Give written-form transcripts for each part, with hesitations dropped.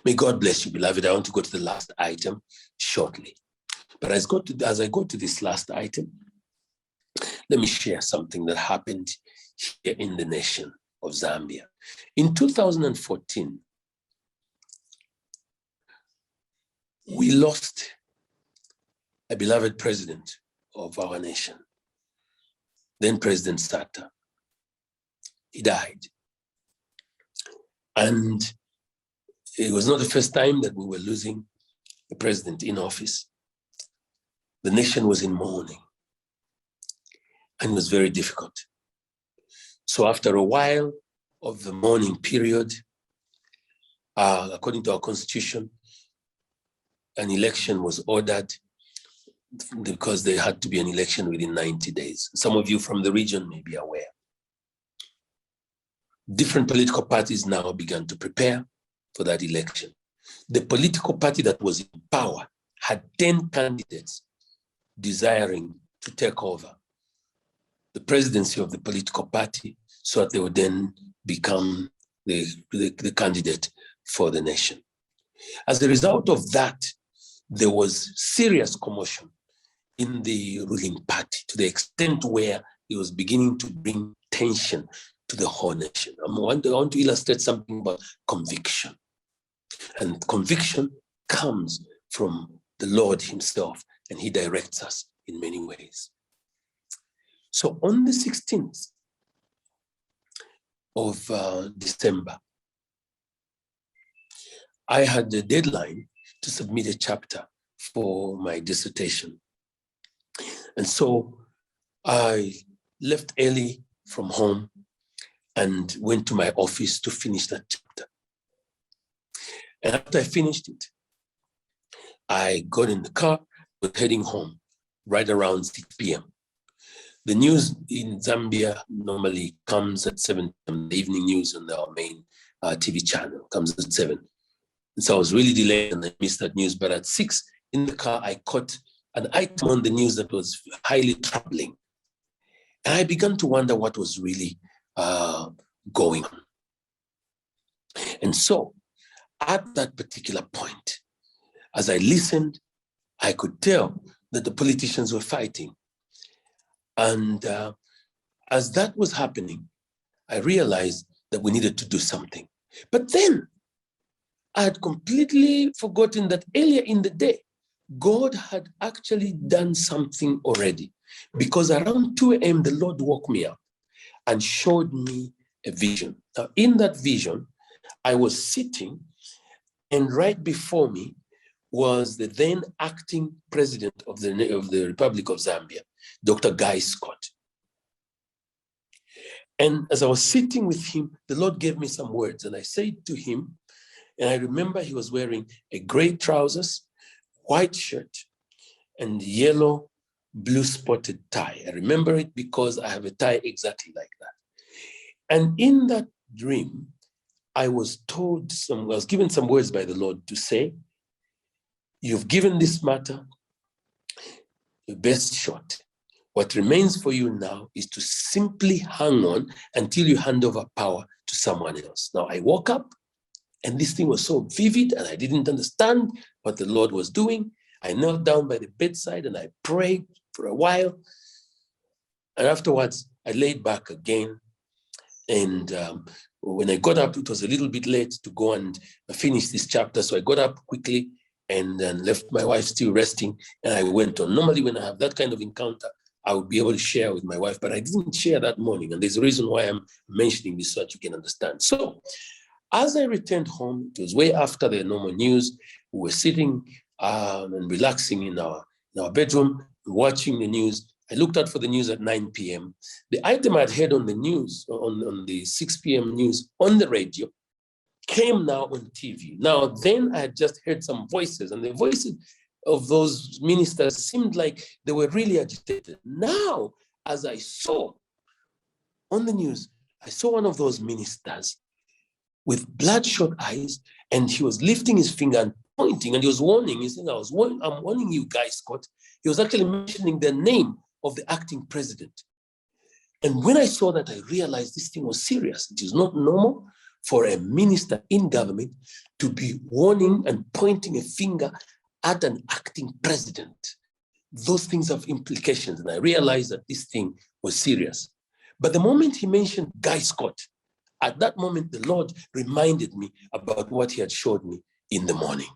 May God bless you, beloved. I want to go to the last item shortly. But as I go to this last item, let me share something that happened here in the nation of Zambia. In 2014, we lost a beloved president of our nation, then President Sata. He died. And it was not the first time that we were losing a president in office. The nation was in mourning, and it was very difficult. So after a while of the mourning period, according to our constitution, an election was ordered because there had to be an election within 90 days. Some of you from the region may be aware. Different political parties now began to prepare for that election. The political party that was in power had 10 candidates desiring to take over the presidency of the political party so that they would then become the candidate for the nation. As a result of that, there was serious commotion in the ruling party to the extent where it was beginning to bring tension to the whole nation. I want to illustrate something about conviction. And conviction comes from the Lord himself, and he directs us in many ways. So on the 16th of December, I had a deadline to submit a chapter for my dissertation. And so I left early from home and went to my office to finish that chapter. And after I finished it, I got in the car, was heading home right around 6 p.m. The news in Zambia normally comes at 7 p.m. The evening news on our main TV channel comes at 7. And so I was really delayed and I missed that news. But at 6 in the car, I caught an item on the news that was highly troubling. And I began to wonder what was really going on. And so at that particular point, as I listened, I could tell that the politicians were fighting. And as that was happening, I realized that we needed to do something. But then I had completely forgotten that earlier in the day, God had actually done something already. Because around 2 a.m., the Lord woke me up and showed me a vision. Now, in that vision, I was sitting, and right before me was the then acting president of the Republic of Zambia, Dr. Guy Scott. And as I was sitting with him, the Lord gave me some words, and I said to him, and I remember he was wearing a gray trousers, white shirt, and yellow blue spotted tie. I remember it because I have a tie exactly like that. And in that dream, I was given some words by the Lord to say, you've given this matter your best shot. What remains for you now is to simply hang on until you hand over power to someone else. Now, I woke up and this thing was so vivid and I didn't understand what the Lord was doing. I knelt down by the bedside and I prayed for a while. And afterwards, I laid back again. And when I got up, it was a little bit late to go and finish this chapter. So I got up quickly and then left my wife still resting. And I went on. Normally, when I have that kind of encounter, I would be able to share with my wife, but I didn't share that morning. And there's a reason why I'm mentioning this so that you can understand. So as I returned home, it was way after the normal news. We were sitting and relaxing in our bedroom, watching the news. I looked out for the news at 9 p.m. The item I'd heard on the news, on the 6 p.m. news on the radio, came now on TV. Now, then I had just heard some voices, and the voices of those ministers seemed like they were really agitated. Now, as I saw on the news, I saw one of those ministers with bloodshot eyes, and he was lifting his finger and pointing, and he was warning. He said, I'm warning you guys, Scott. He was actually mentioning the name of the acting president. And when I saw that, I realized this thing was serious. It is not normal for a minister in government to be warning and pointing a finger at an acting president. Those things have implications, and I realized that this thing was serious. But the moment he mentioned Guy Scott, at that moment, the Lord reminded me about what he had showed me in the morning.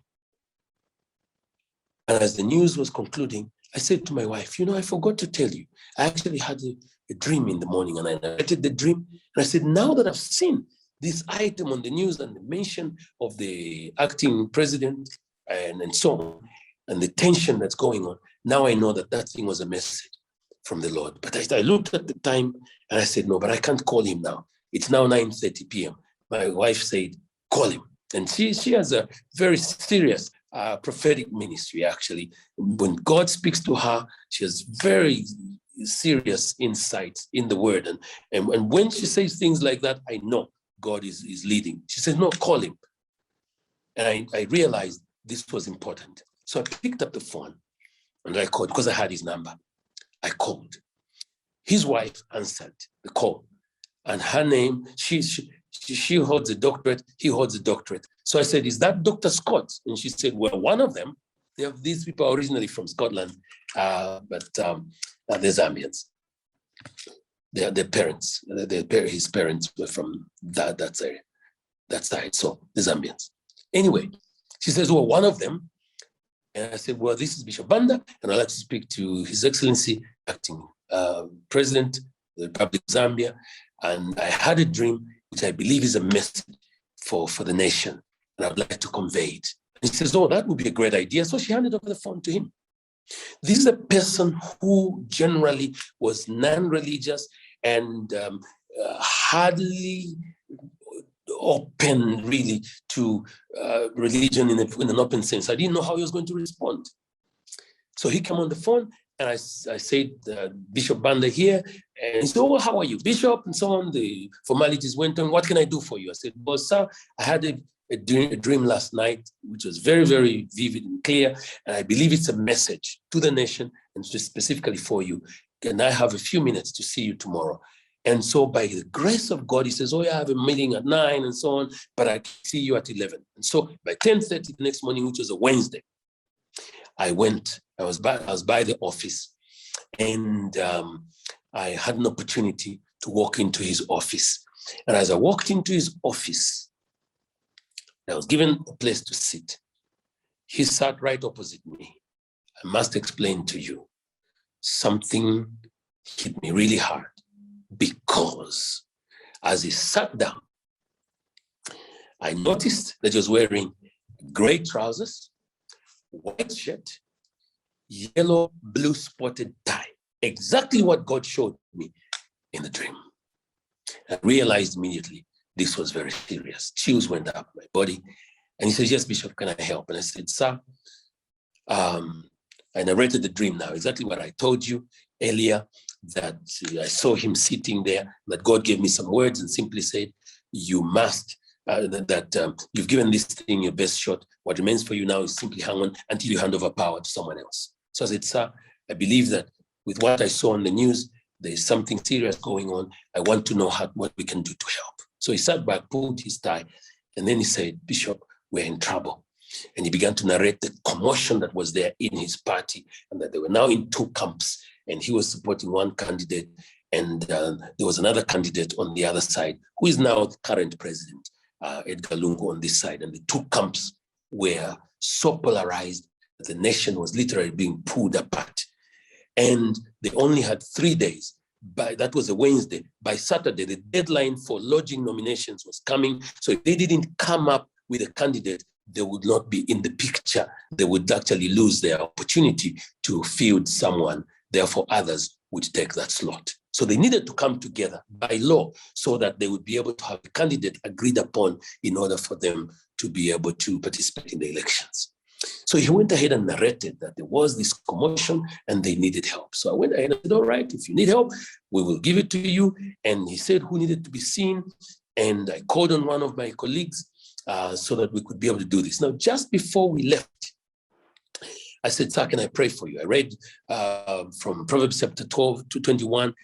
And as the news was concluding, I said to my wife, I forgot to tell you, I actually had a dream in the morning, and I narrated the dream. And I said, now that I've seen this item on the news and the mention of the acting president and so on, and the tension that's going on, now I know that that thing was a message from the Lord. But I looked at the time and I said, no, but I can't call him now. It's now 9:30 p.m. My wife said, call him. And she has a very serious prophetic ministry, actually. When God speaks to her, she has very serious insights in the word. And when she says things like that, I know God is leading. She says, no, call him. And I realized this was important. So I picked up the phone and I called because I had his number. I called. His wife answered the call. And her name, she holds a doctorate, he holds a doctorate. So I said, is that Dr. Scott? And she said, well, one of them. These people are originally from Scotland, but they're Zambians. Their parents, his parents were from that side, so the Zambians. Anyway, she says, well, one of them. And I said, well, this is Bishop Banda, and I'd like to speak to His Excellency, acting President of the Republic of Zambia. And I had a dream, which I believe is a message for the nation, and I'd like to convey it. And he says, oh, that would be a great idea. So she handed over the phone to him. This is a person who generally was non-religious and hardly open really to religion in an open sense. I didn't know how he was going to respond. So he came on the phone and I said, Bishop Banda here. And he said, oh, how are you, Bishop? And so on. The formalities went on. What can I do for you? I said, well, sir, I had a dream last night, which was very, very vivid and clear. And I believe it's a message to the nation and specifically for you. Can I have a few minutes to see you tomorrow? And so by the grace of God, he says, oh, yeah, I have a meeting at 9 and so on, but I can see you at 11. And so by 10:30 the next morning, which was a Wednesday, I went. I was by the office, and I had an opportunity to walk into his office. And as I walked into his office, I was given a place to sit. He sat right opposite me. I must explain to you, something hit me really hard, because as he sat down, I noticed that he was wearing gray trousers, white shirt, yellow, blue spotted tie, exactly what God showed me in the dream. I realized immediately this was very serious. Chills went up my body. And he said, yes, Bishop, can I help? And I said, sir, I narrated the dream now, exactly what I told you earlier, that I saw him sitting there, that God gave me some words and simply said, you must, you've given this thing your best shot. What remains for you now is simply hang on until you hand over power to someone else. So I said, sir, I believe that with what I saw on the news, there's something serious going on. I want to know what we can do to help. So he sat back, pulled his tie, and then he said, Bishop, we're in trouble. And he began to narrate the commotion that was there in his party, and that they were now in two camps, and he was supporting one candidate, and there was another candidate on the other side, who is now the current president, Edgar Lungu, on this side. And the two camps were so polarized that the nation was literally being pulled apart. And they only had 3 days. That was a Wednesday. By Saturday, the deadline for lodging nominations was coming. So if they didn't come up with a candidate, they would not be in the picture. They would actually lose their opportunity to field someone. Therefore, others would take that slot. So they needed to come together by law so that they would be able to have a candidate agreed upon in order for them to be able to participate in the elections. So he went ahead and narrated that there was this commotion and they needed help. So I went ahead and said, all right, if you need help, we will give it to you. And he said who needed to be seen. And I called on one of my colleagues so that we could be able to do this. Now, just before we left, I said, sir, can I pray for you? I read from Proverbs chapter 12 to 21,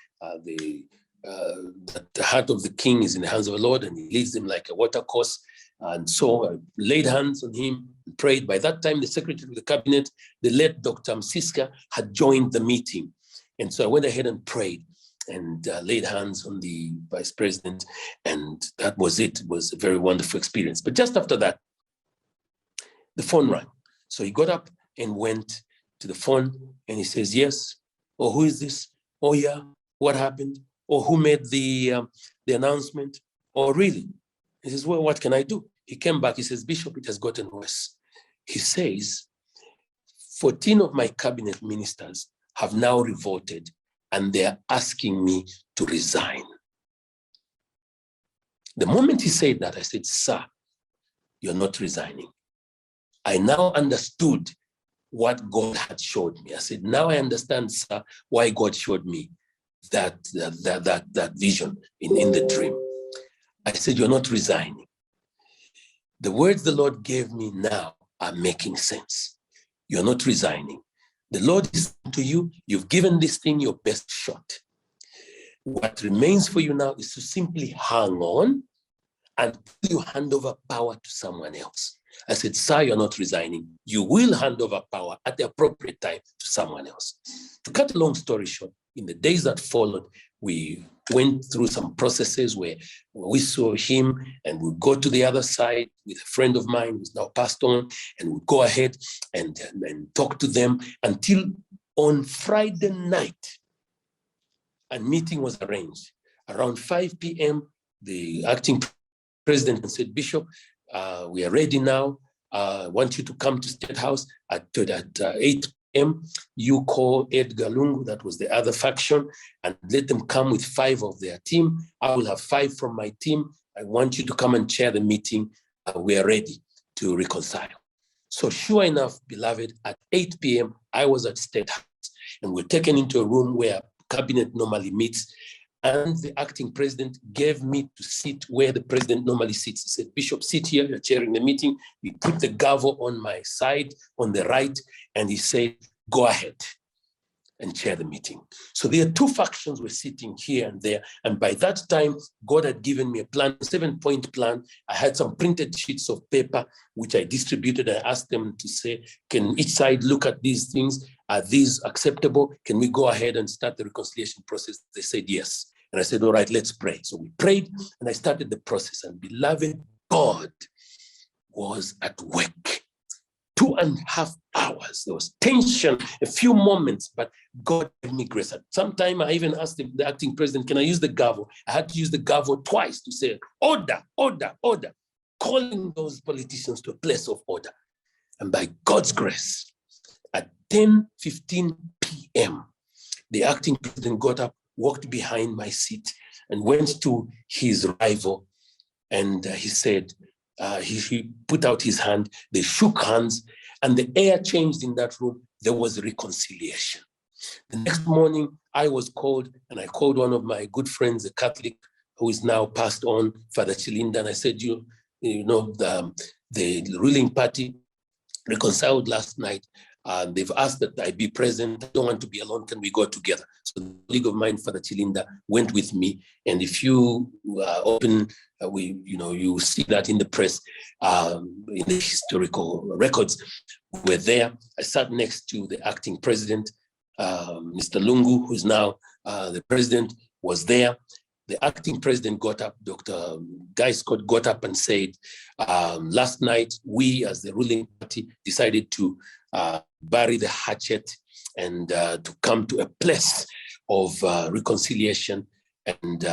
the that the heart of the king is in the hands of the Lord, and he leads him like a watercourse. And so I laid hands on him and prayed. By that time, the secretary of the cabinet, the late Dr. Msiska, had joined the meeting. And so I went ahead and prayed and laid hands on the vice president. And that was it. It was a very wonderful experience. But just after that, the phone rang. So he got up and went to the phone and he says, yes. Oh, who is this? Oh, yeah. What happened? Or who made the announcement? Oh, really? He says, well, what can I do? He came back. He says, Bishop, it has gotten worse. He says, 14 of my cabinet ministers have now revolted and they're asking me to resign. The moment he said that, I said, sir, you're not resigning. I now understood what God had showed me. I said, now I understand, sir, why God showed me that vision in the dream. I said, you're not resigning. The words the Lord gave me now are making sense. You're not resigning. The Lord is to you. You've given this thing your best shot. What remains for you now is to simply hang on until you hand over power to someone else. I said, sir, you're not resigning. You will hand over power at the appropriate time to someone else. To cut a long story short, in the days that followed, we went through some processes where we saw him and we'd go to the other side with a friend of mine who's now passed on, and we'd go ahead and talk to them until on Friday night, a meeting was arranged. Around 5 p.m., the acting president said, Bishop, we are ready now. I want you to come to State House at 8 p.m. You call Edgar Lungu, that was the other faction, and let them come with 5 of their team. I will have 5 from my team. I want you to come and chair the meeting. We are ready to reconcile. So sure enough, beloved, at 8 p.m., I was at State House, and we're taken into a room where cabinet normally meets. And the acting president gave me to sit where the president normally sits. He said, Bishop, sit here, you're chairing the meeting. He put the gavel on my side, on the right, and he said, go ahead and chair the meeting. So there are 2 factions were sitting here and there. And by that time, God had given me a plan, a 7-point plan. I had some printed sheets of paper, which I distributed. I asked them to say, can each side look at these things? Are these acceptable? Can we go ahead and start the reconciliation process? They said yes. And I said, all right, let's pray. So we prayed and I started the process. And beloved, God was at work. 2.5 hours. There was tension, a few moments, but God gave me grace. At some time, I even asked the acting president, can I use the gavel? I had to use the gavel twice to say, order, order, order, calling those politicians to a place of order. And by God's grace, at 10:15 p.m., the acting president got up, walked behind my seat, and went to his rival. And he said, he put out his hand, they shook hands, and the air changed in that room. There was reconciliation. The next morning, I was called, and I called one of my good friends, a Catholic, who is now passed on, Father Chilinda, and I said, you know, the ruling party reconciled last night. They've asked that I be present. I don't want to be alone. Can we go together? So the colleague of mine, Father Chilinda, went with me. And if you open, you see that in the press, in the historical records, we're there. I sat next to the acting president, Mr. Lungu, who's now the president, was there. The acting president got up, Dr. Guy Scott got up and said, last night, we as the ruling party decided to bury the hatchet and to come to a place of reconciliation. And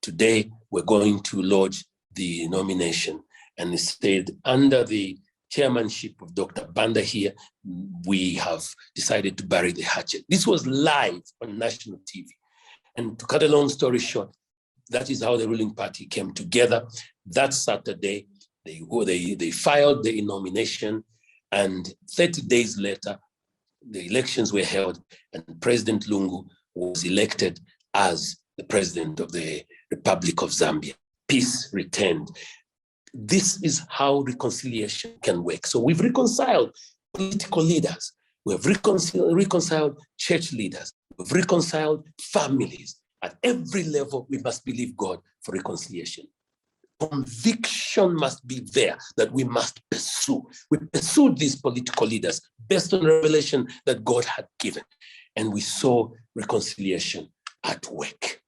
today we're going to lodge the nomination. And instead, under the chairmanship of Dr. Banda here, we have decided to bury the hatchet. This was live on national TV. And to cut a long story short, that is how the ruling party came together. That Saturday, they filed the nomination, and 30 days later, the elections were held, and President Lungu was elected as the president of the Republic of Zambia. Peace returned. This is how reconciliation can work. So we've reconciled political leaders, we've reconciled church leaders, we've reconciled families, At every level, we must believe God for reconciliation. Conviction must be there that we must pursue. We pursued these political leaders based on revelation that God had given, and we saw reconciliation at work.